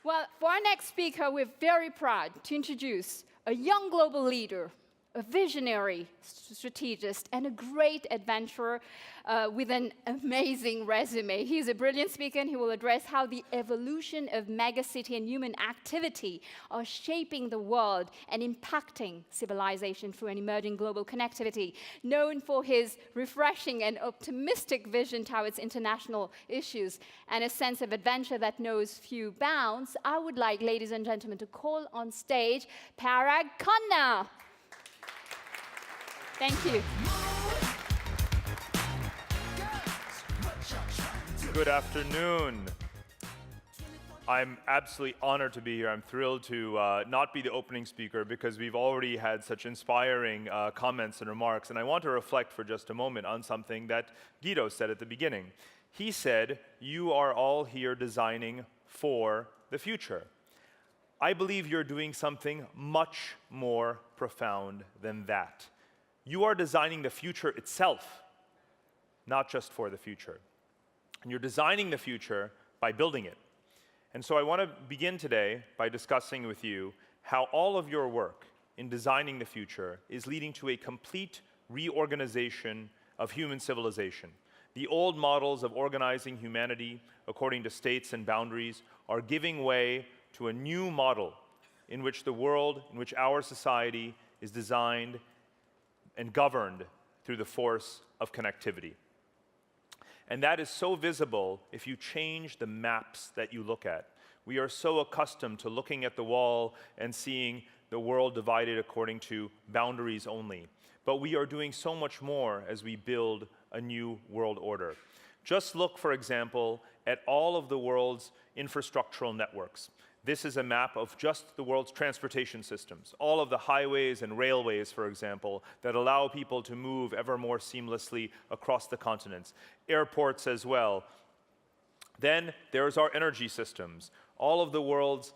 Well, for our next speaker, we're very proud to introduce a young global leader, a visionary strategist, and a great adventurer with an amazing resume. He's a brilliant speaker, and he will address how the evolution of megacity and human activity are shaping the world and impacting civilization through an emerging global connectivity. Known for his refreshing and optimistic vision towards international issues and a sense of adventure that knows few bounds, I would like, ladies and gentlemen, to call on stage Parag Khanna. Thank you. Good afternoon. I'm absolutely honored to be here. I'm thrilled to not be the opening speaker because we've already had such inspiring comments and remarks. And I want to reflect for just a moment on something that Guido said at the beginning. He said, you are all here designing for the future. I believe you're doing something much more profound than that. You are designing the future itself, not just for the future. And you're designing the future by building it. And so I want to begin today by discussing with you how all of your work in designing the future is leading to a complete reorganization of human civilization. The old models of organizing humanity according to states and boundaries are giving way to a new model in which the world, in which our society is designed and governed through the force of connectivity. And that is so visible if you change the maps that you look at. We are so accustomed to looking at the wall and seeing the world divided according to boundaries only. But we are doing so much more as we build a new world order. Just look, for example, at all of the world's infrastructural networks. This is a map of just the world's transportation systems, all of the highways and railways, for example, that allow people to move ever more seamlessly across the continents, airports as well. Then there's our energy systems, all of the world's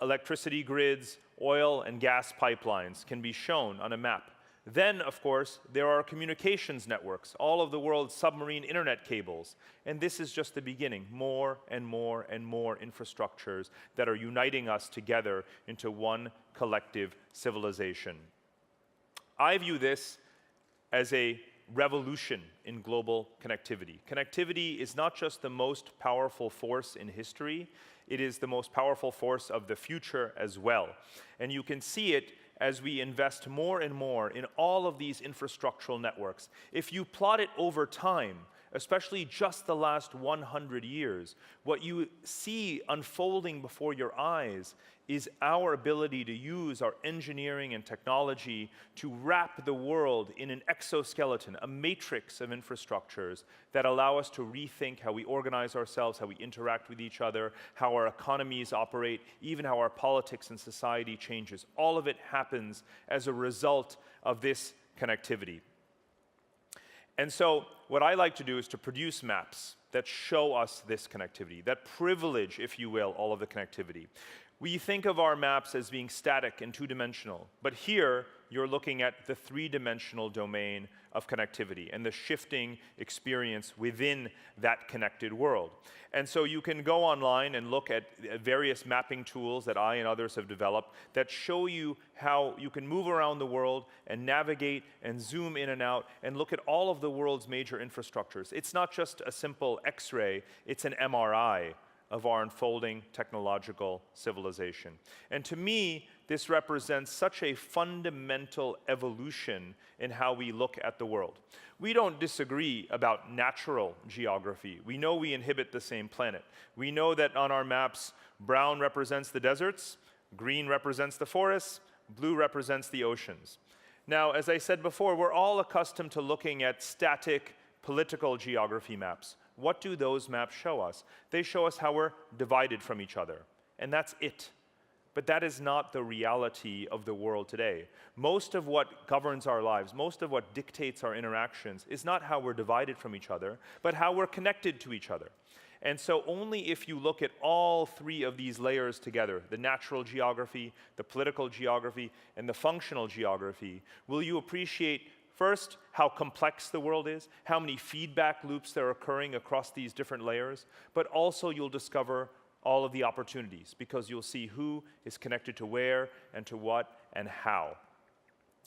electricity grids, oil and gas pipelines can be shown on a map. Then, of course, there are communications networks, all of the world's submarine internet cables. And this is just the beginning, more and more and more infrastructures that are uniting us together into one collective civilization. I view this as a revolution in global connectivity. Connectivity is not just the most powerful force in history, it is the most powerful force of the future as well. And you can see it as we invest more and more in all of these infrastructural networks. If you plot it over time, especially just the last 100 years, what you see unfolding before your eyes is our ability to use our engineering and technology to wrap the world in an exoskeleton, a matrix of infrastructures that allow us to rethink how we organize ourselves, how we interact with each other, how our economies operate, even how our politics and society changes. All of it happens as a result of this connectivity. And so what I like to do is to produce maps that show us this connectivity, that privilege, if you will, all of the connectivity. We think of our maps as being static and two-dimensional, but here you're looking at the three-dimensional domain of connectivity and the shifting experience within that connected world. And so you can go online and look at various mapping tools that I and others have developed that show you how you can move around the world and navigate and zoom in and out and look at all of the world's major infrastructures. It's not just a simple X-ray, it's an MRI of our unfolding technological civilization. And to me, this represents such a fundamental evolution in how we look at the world. We don't disagree about natural geography. We know we inhabit the same planet. We know that on our maps, brown represents the deserts, green represents the forests, blue represents the oceans. Now, as I said before, we're all accustomed to looking at static political geography maps. What do those maps show us? They show us how we're divided from each other, and that's it. But that is not the reality of the world today. Most of what governs our lives, most of what dictates our interactions is not how we're divided from each other, but how we're connected to each other. And so only if you look at all three of these layers together, the natural geography, the political geography, and the functional geography, will you appreciate first, how complex the world is, how many feedback loops that are occurring across these different layers, but also you'll discover all of the opportunities, because you'll see who is connected to where and to what and how.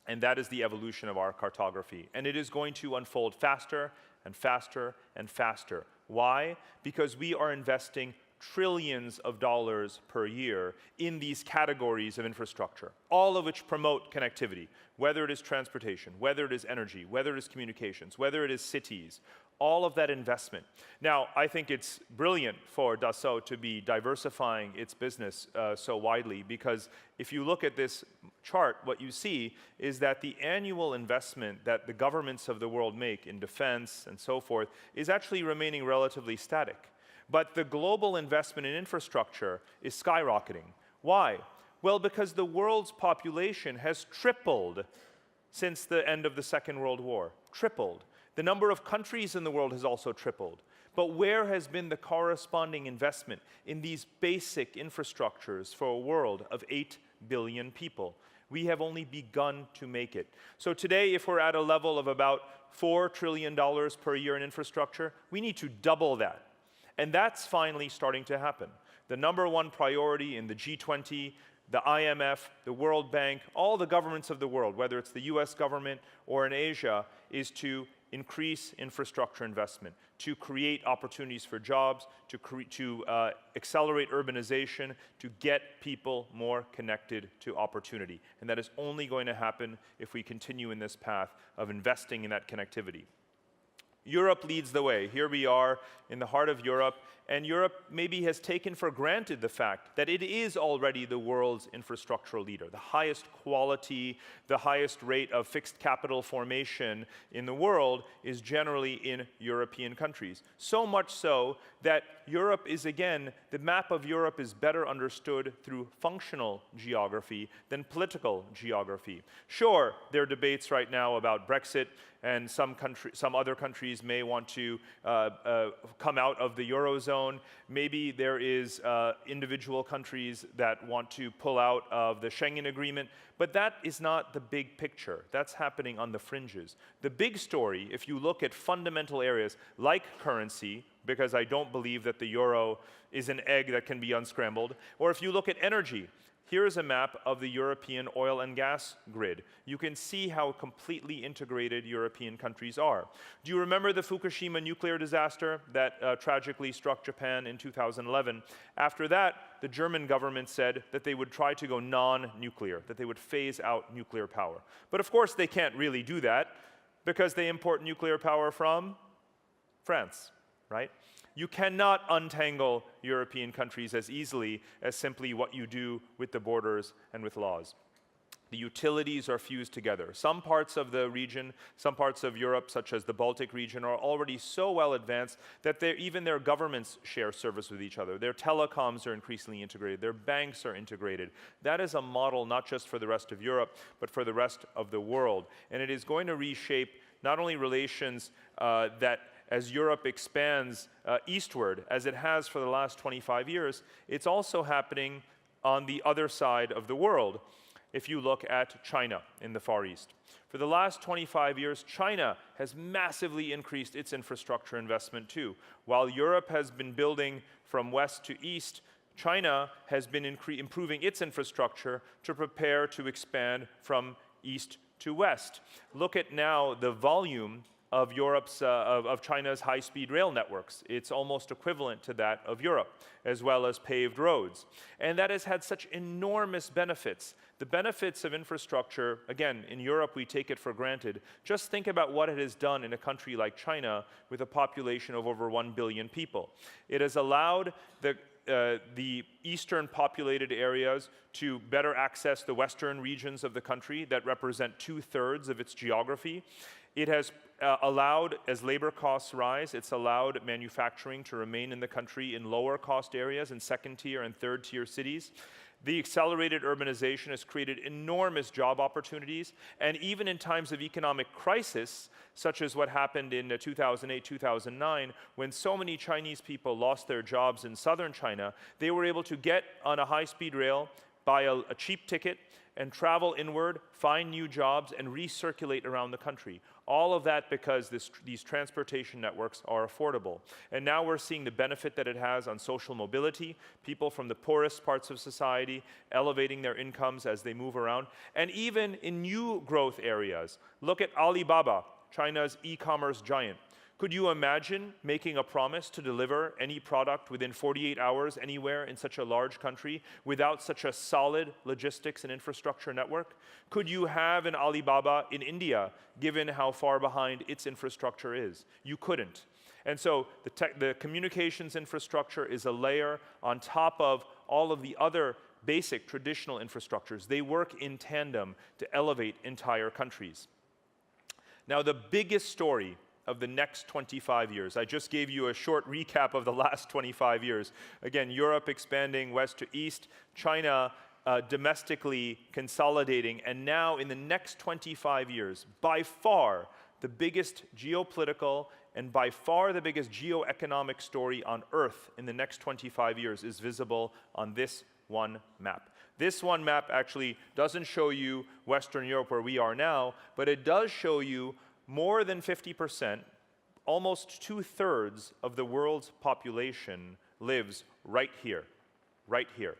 And that is the evolution of our cartography. And it is going to unfold faster and faster and faster. Why? Because we are investing trillions of dollars per year in these categories of infrastructure, all of which promote connectivity, whether it is transportation, whether it is energy, whether it is communications, whether it is cities, all of that investment. Now, I think it's brilliant for Dassault to be diversifying its business so widely, because if you look at this chart, what you see is that the annual investment that the governments of the world make in defense and so forth is actually remaining relatively static. But the global investment in infrastructure is skyrocketing. Why? Well, because the world's population has tripled since the end of the Second World War. Tripled. The number of countries in the world has also tripled. But where has been the corresponding investment in these basic infrastructures for a world of 8 billion people? We have only begun to make it. So today, if we're at a level of about $4 trillion per year in infrastructure, we need to double that. And that's finally starting to happen. The number one priority in the G20, the IMF, the World Bank, all the governments of the world, whether it's the US government or in Asia, is to increase infrastructure investment, to create opportunities for jobs, to accelerate urbanization, to get people more connected to opportunity. And that is only going to happen if we continue in this path of investing in that connectivity. Europe leads the way. Here we are in the heart of Europe, and Europe maybe has taken for granted the fact that it is already the world's infrastructural leader, the highest quality, the highest rate of fixed capital formation in the world is generally in European countries. So much so that Europe is, again, the map of Europe is better understood through functional geography than political geography. Sure, there are debates right now about Brexit, and some other countries may want to come out of the Eurozone. Maybe there is individual countries that want to pull out of the Schengen Agreement, but that is not the big picture. That's happening on the fringes. The big story, if you look at fundamental areas like currency, because I don't believe that the euro is an egg that can be unscrambled, or if you look at energy, here is a map of the European oil and gas grid. You can see how completely integrated European countries are. Do you remember the Fukushima nuclear disaster that tragically struck Japan in 2011? After that, the German government said that they would try to go non-nuclear, that they would phase out nuclear power. But of course, they can't really do that because they import nuclear power from France, right? You cannot untangle European countries as easily as simply what you do with the borders and with laws. The utilities are fused together. Some parts of the region, some parts of Europe, such as the Baltic region, are already so well advanced that even their governments share service with each other. Their telecoms are increasingly integrated. Their banks are integrated. That is a model not just for the rest of Europe, but for the rest of the world. And it is going to reshape not only relations that as Europe expands eastward, as it has for the last 25 years, it's also happening on the other side of the world. If you look at China in the Far East. For the last 25 years, China has massively increased its infrastructure investment too. While Europe has been building from west to east, China has been improving its infrastructure to prepare to expand from east to west. Look at now the volume of China's high-speed rail networks. It's almost equivalent to that of Europe, as well as paved roads. And that has had such enormous benefits. The benefits of infrastructure, again, in Europe we take it for granted. Just think about what it has done in a country like China with a population of over 1 billion people. It has allowed the eastern populated areas to better access the western regions of the country that represent 2/3 of its geography. It has allowed, as labor costs rise, it's allowed manufacturing to remain in the country in lower cost areas in second-tier and third-tier cities. The accelerated urbanization has created enormous job opportunities, and even in times of economic crisis, such as what happened in 2008, 2009, when so many Chinese people lost their jobs in southern China, they were able to get on a high-speed rail, buy a cheap ticket, and travel inward, find new jobs, and recirculate around the country. All of that because these transportation networks are affordable. And now we're seeing the benefit that it has on social mobility, people from the poorest parts of society elevating their incomes as they move around, and even in new growth areas. Look at Alibaba, China's e-commerce giant. Could you imagine making a promise to deliver any product within 48 hours anywhere in such a large country without such a solid logistics and infrastructure network? Could you have an Alibaba in India, given how far behind its infrastructure is? You couldn't. And so the communications infrastructure is a layer on top of all of the other basic traditional infrastructures. They work in tandem to elevate entire countries. Now, the biggest story of the next 25 years. I just gave you a short recap of the last 25 years. Again, Europe expanding west to east, China domestically consolidating, and now in the next 25 years, by far the biggest geopolitical and by far the biggest geoeconomic story on Earth in the next 25 years is visible on this one map. This one map actually doesn't show you Western Europe where we are now, but it does show you more than 50%, almost 2/3 of the world's population lives right here, right here.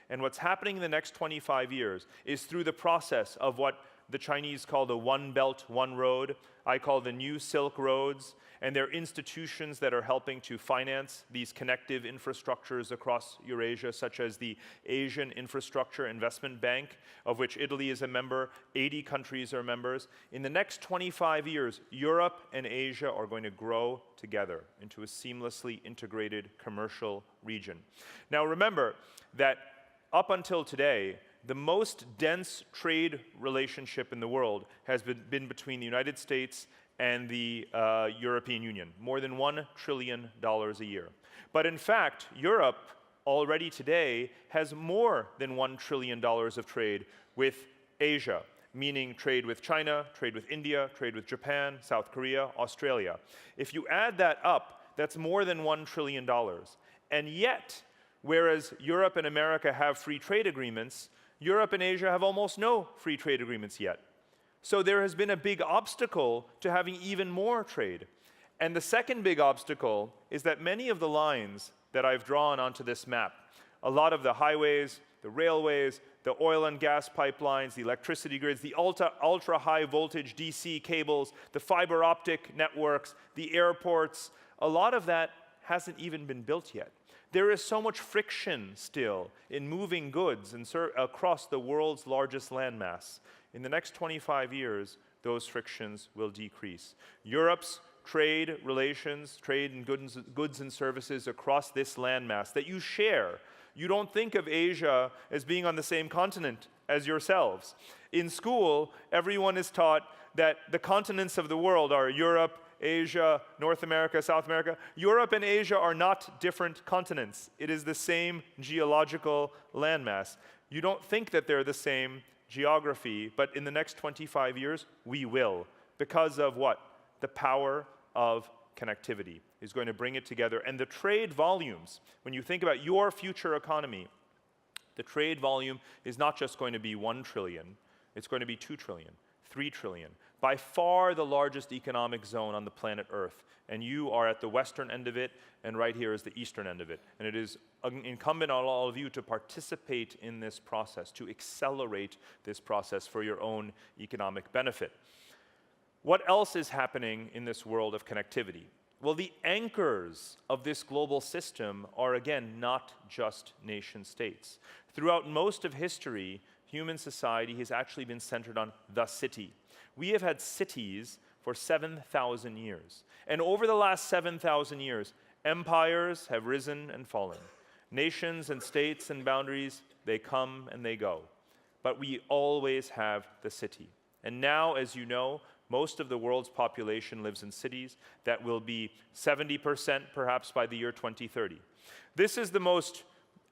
And what's happening in the next 25 years is through the process of what the Chinese call the One Belt, One Road, I call the New Silk Roads, and they're institutions that are helping to finance these connective infrastructures across Eurasia, such as the Asian Infrastructure Investment Bank, of which Italy is a member, 80 countries are members. In the next 25 years, Europe and Asia are going to grow together into a seamlessly integrated commercial region. Now remember that up until today, the most dense trade relationship in the world has been between the United States and the European Union, more than $1 trillion a year. But in fact, Europe already today has more than $1 trillion of trade with Asia, meaning trade with China, trade with India, trade with Japan, South Korea, Australia. If you add that up, that's more than $1 trillion. And yet, whereas Europe and America have free trade agreements, Europe and Asia have almost no free trade agreements yet. So there has been a big obstacle to having even more trade. And the second big obstacle is that many of the lines that I've drawn onto this map, a lot of the highways, the railways, the oil and gas pipelines, the electricity grids, the ultra-high voltage DC cables, the fiber optic networks, the airports, a lot of that hasn't even been built yet. There is so much friction still in moving goods across the world's largest landmass. In the next 25 years, those frictions will decrease. Europe's trade relations, trade in goods and services across this landmass that you share. You don't think of Asia as being on the same continent as yourselves. In school, everyone is taught that the continents of the world are Europe, Asia, North America, South America. Europe and Asia are not different continents. It is the same geological landmass. You don't think that they're the same geography, but in the next 25 years, we will. Because of what? The power of connectivity is going to bring it together. And the trade volumes, when you think about your future economy, the trade volume is not just going to be 1 trillion, it's going to be 2 trillion, 3 trillion. By far the largest economic zone on the planet Earth. And you are at the western end of it, and right here is the eastern end of it. And it is incumbent on all of you to participate in this process, to accelerate this process for your own economic benefit. What else is happening in this world of connectivity? Well, the anchors of this global system are, again, not just nation states. Throughout most of history, human society has actually been centered on the city. We have had cities for 7,000 years. And over the last 7,000 years, empires have risen and fallen. Nations and states and boundaries, they come and they go. But we always have the city. And now, as you know, most of the world's population lives in cities. That will be 70% perhaps by the year 2030. This is the most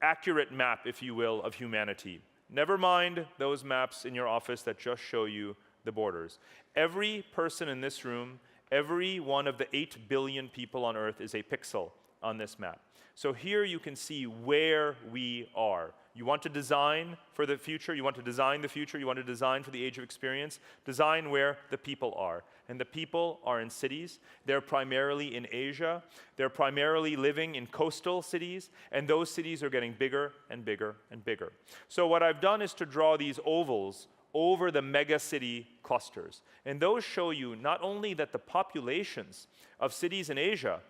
accurate map, if you will, of humanity. Never mind those maps in your office that just show you the borders. Every person in this room, every one of the 8 billion people on Earth is a pixel on this map. So here you can see where we are. You want to design for the future, you want to design the future, you want to design for the age of experience, design where the people are. And the people are in cities. They're primarily in Asia. They're primarily living in coastal cities, and those cities are getting bigger and bigger and bigger. So what I've done is to draw these ovals over the mega city clusters. And those show you not only that the populations of cities in Asia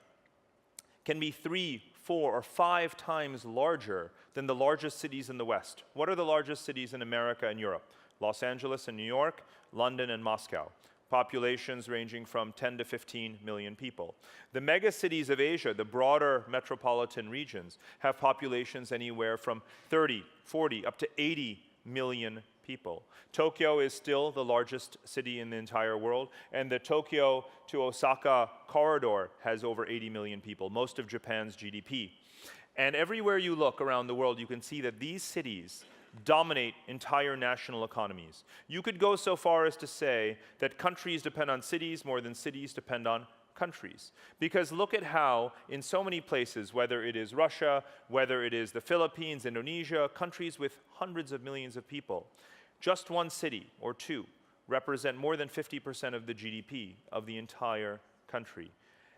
can be 3, 4, or 5 times larger than the largest cities in the West. What are the largest cities in America and Europe? Los Angeles and New York, London and Moscow. Populations ranging from 10 to 15 million people. The mega cities of Asia, the broader metropolitan regions, have populations anywhere from 30, 40, up to 80 million people. Tokyo is still the largest city in the entire world, and the Tokyo to Osaka corridor has over 80 million people, most of Japan's GDP. And everywhere you look around the world, you can see that these cities dominate entire national economies. You could go so far as to say that countries depend on cities more than cities depend on countries. Because look at how, in so many places, whether it is Russia, whether it is the Philippines, Indonesia, countries with hundreds of millions of people, just one city or two represent more than 50% of the GDP of the entire country.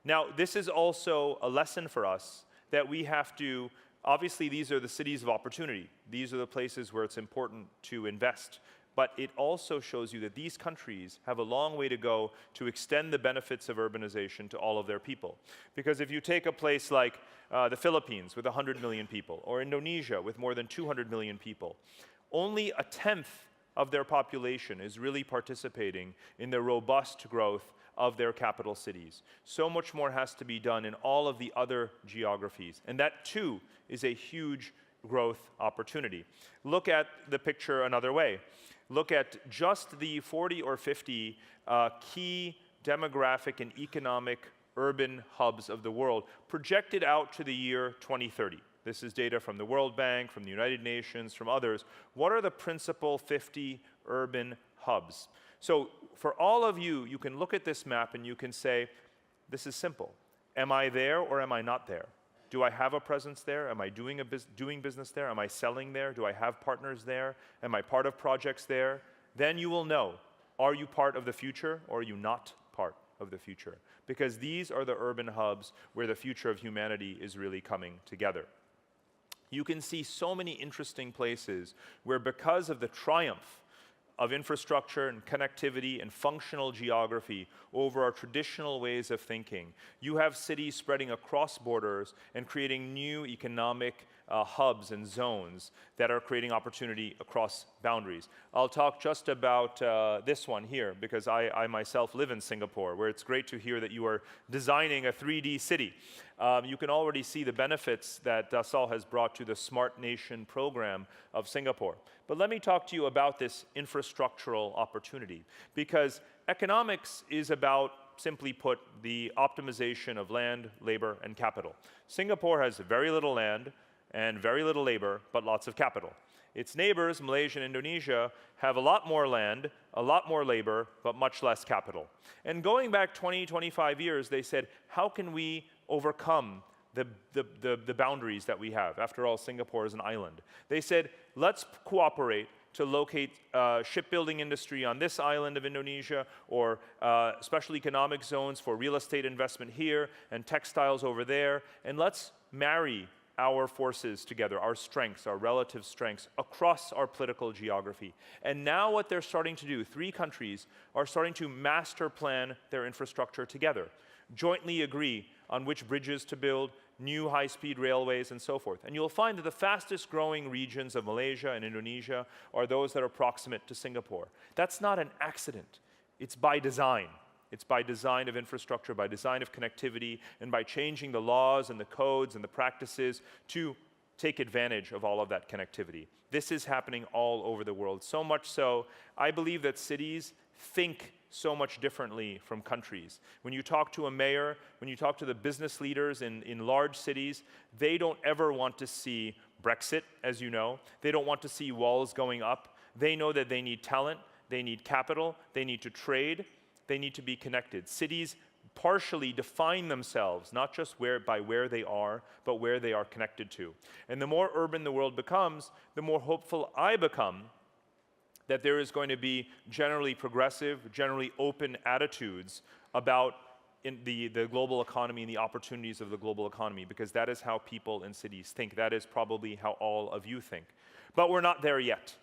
Now, this is also a lesson for us that we have to, obviously these are the cities of opportunity. These are the places where it's important to invest. But it also shows you that these countries have a long way to go to extend the benefits of urbanization to all of their people. Because if you take a place like the Philippines with 100 million people, or Indonesia with more than 200 million people, only a tenth of their population is really participating in the robust growth of their capital cities. So much more has to be done in all of the other geographies. And that, too, is a huge growth opportunity. Look at the picture another way. Look at just the 40 or 50 key demographic and economic urban hubs of the world projected out to the year 2030. This is data from the World Bank, from the United Nations, from others. What are the principal 50 urban hubs? So for all of you, you can look at this map and you can say, this is simple. Am I there or am I not there? Do I have a presence there? Am I doing business there? Am I selling there? Do I have partners there? Am I part of projects there? Then you will know, are you part of the future or are you not part of the future? Because these are the urban hubs where the future of humanity is really coming together. You can see so many interesting places where, because of the triumph of infrastructure and connectivity and functional geography over our traditional ways of thinking, you have cities spreading across borders and creating new economic hubs and zones that are creating opportunity across boundaries. I'll talk just about this one here, because I myself live in Singapore, where it's great to hear that you are designing a 3D city. You can already see the benefits that Dassault has brought to the Smart Nation program of Singapore. But let me talk to you about this infrastructural opportunity, because economics is about, simply put, the optimization of land, labor, and capital. Singapore has very little land and very little labor, but lots of capital. Its neighbors, Malaysia and Indonesia, have a lot more land, a lot more labor, but much less capital. And going back 20, 25 years, they said, how can we overcome the boundaries that we have? After all, Singapore is an island. They said, let's cooperate to locate shipbuilding industry on this island of Indonesia, or special economic zones for real estate investment here, and textiles over there, and let's marry our forces together, our strengths, our relative strengths, across our political geography. And now what they're starting to do, 3 countries are starting to master plan their infrastructure together, jointly agree on which bridges to build, new high-speed railways, and so forth. And you'll find that the fastest growing regions of Malaysia and Indonesia are those that are proximate to Singapore. That's not an accident. It's by design. It's by design of infrastructure, by design of connectivity, and by changing the laws and the codes and the practices to take advantage of all of that connectivity. This is happening all over the world. So much so, I believe that cities think so much differently from countries. When you talk to a mayor, when you talk to the business leaders in large cities, they don't ever want to see Brexit, as you know. They don't want to see walls going up. They know that they need talent, they need capital, they need to trade, they need to be connected. Cities partially define themselves, not just by where they are, but where they are connected to. And the more urban the world becomes, the more hopeful I become that there is going to be generally progressive, generally open attitudes about the global economy and the opportunities of the global economy, because that is how people in cities think. That is probably how all of you think. But we're not there yet.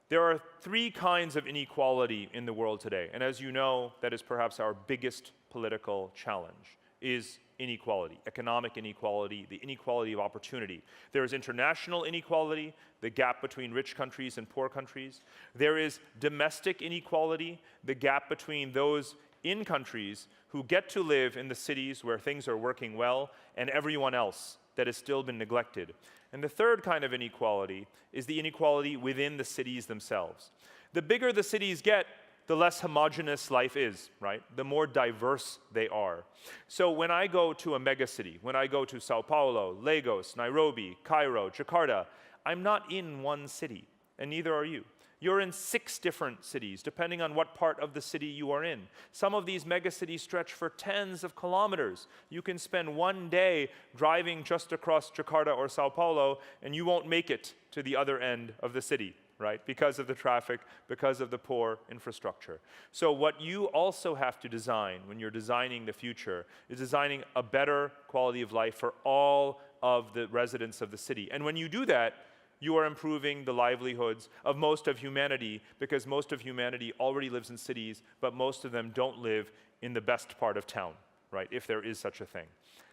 There are three kinds of inequality in the world today, and as you know, that is perhaps our biggest political challenge, is inequality, economic inequality, the inequality of opportunity. There is international inequality, the gap between rich countries and poor countries. There is domestic inequality, the gap between those in countries who get to live in the cities where things are working well and everyone else that has still been neglected. And the third kind of inequality is the inequality within the cities themselves. The bigger the cities get, the less homogeneous life is, right? The more diverse they are. So when I go to a megacity, when I go to Sao Paulo, Lagos, Nairobi, Cairo, Jakarta, I'm not in one city, and neither are you. You're in 6 different cities, depending on what part of the city you are in. Some of these megacities stretch for tens of kilometers. You can spend one day driving just across Jakarta or Sao Paulo, and you won't make it to the other end of the city, right? Because of the traffic, because of the poor infrastructure. So what you also have to design when you're designing the future is designing a better quality of life for all of the residents of the city. And when you do that, you are improving the livelihoods of most of humanity, because most of humanity already lives in cities, but most of them don't live in the best part of town, right? If there is such a thing.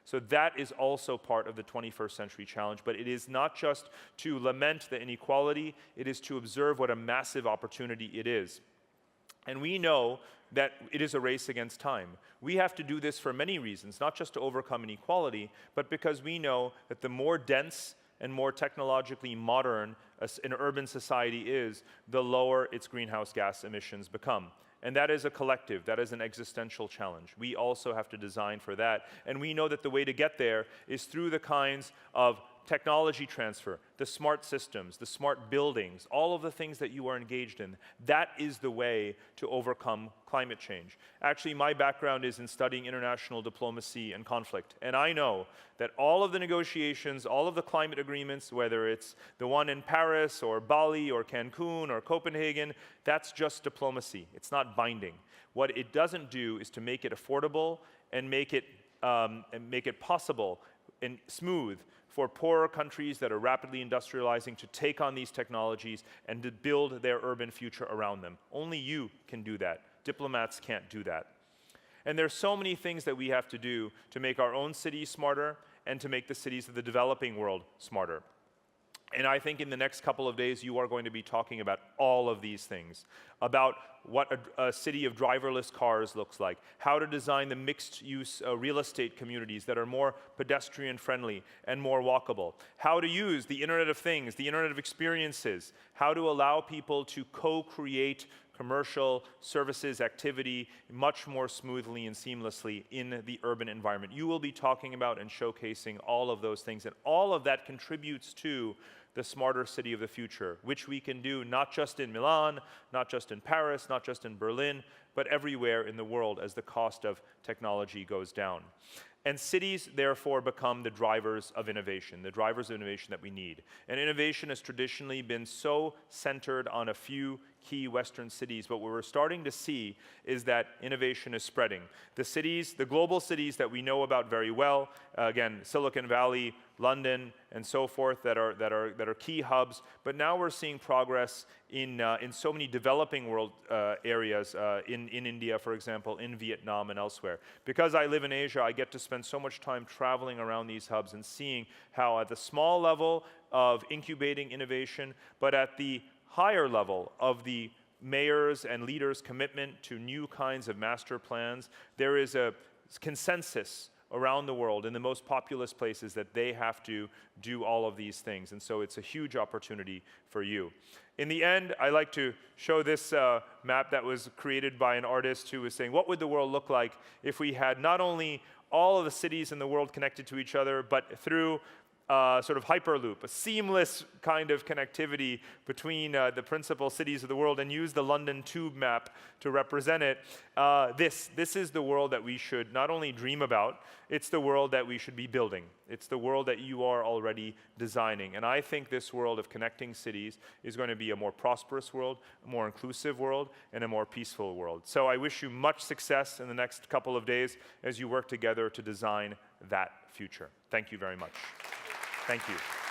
So that is also part of the 21st century challenge, but it is not just to lament the inequality, it is to observe what a massive opportunity it is. And we know that it is a race against time. We have to do this for many reasons, not just to overcome inequality, but because we know that the more dense and more technologically modern an urban society is, the lower its greenhouse gas emissions become. And that is a collective, that is an existential challenge. We also have to design for that. And we know that the way to get there is through the kinds of technology transfer, the smart systems, the smart buildings, all of the things that you are engaged in. That is the way to overcome climate change. Actually, my background is in studying international diplomacy and conflict. And I know that all of the negotiations, all of the climate agreements, whether it's the one in Paris or Bali or Cancun or Copenhagen, that's just diplomacy. It's not binding. What it doesn't do is to make it affordable and make it possible and smooth for poorer countries that are rapidly industrializing to take on these technologies and to build their urban future around them. Only you can do that. Diplomats can't do that. And there's so many things that we have to do to make our own cities smarter and to make the cities of the developing world smarter. And I think in the next couple of days, you are going to be talking about all of these things, about what a city of driverless cars looks like, how to design the mixed-use real estate communities that are more pedestrian-friendly and more walkable, how to use the Internet of Things, the Internet of Experiences, how to allow people to co-create commercial services activity much more smoothly and seamlessly in the urban environment. You will be talking about and showcasing all of those things, and all of that contributes to the smarter city of the future, which we can do not just in Milan, not just in Paris, not just in Berlin, but everywhere in the world as the cost of technology goes down. And cities, therefore, become the drivers of innovation that we need. And innovation has traditionally been so centered on a few key Western cities, but what we're starting to see is that innovation is spreading. The cities, the global cities that we know about very well, again, Silicon Valley, London, and so forth, that are key hubs. But now we're seeing progress in so many developing world areas, in India, for example, in Vietnam and elsewhere. Because I live in Asia, I get to spend so much time traveling around these hubs and seeing how at the small level of incubating innovation, but at the higher level of the mayors and leaders' commitment to new kinds of master plans, there is a consensus around the world in the most populous places that they have to do all of these things. And so it's a huge opportunity for you. In the end, I like to show this map that was created by an artist who was saying, what would the world look like if we had not only all of the cities in the world connected to each other, but through sort of hyperloop, a seamless kind of connectivity between the principal cities of the world, and use the London tube map to represent it. This is the world that we should not only dream about, it's the world that we should be building. It's the world that you are already designing. And I think this world of connecting cities is going to be a more prosperous world, a more inclusive world, and a more peaceful world. So I wish you much success in the next couple of days as you work together to design that future. Thank you very much. Thank you.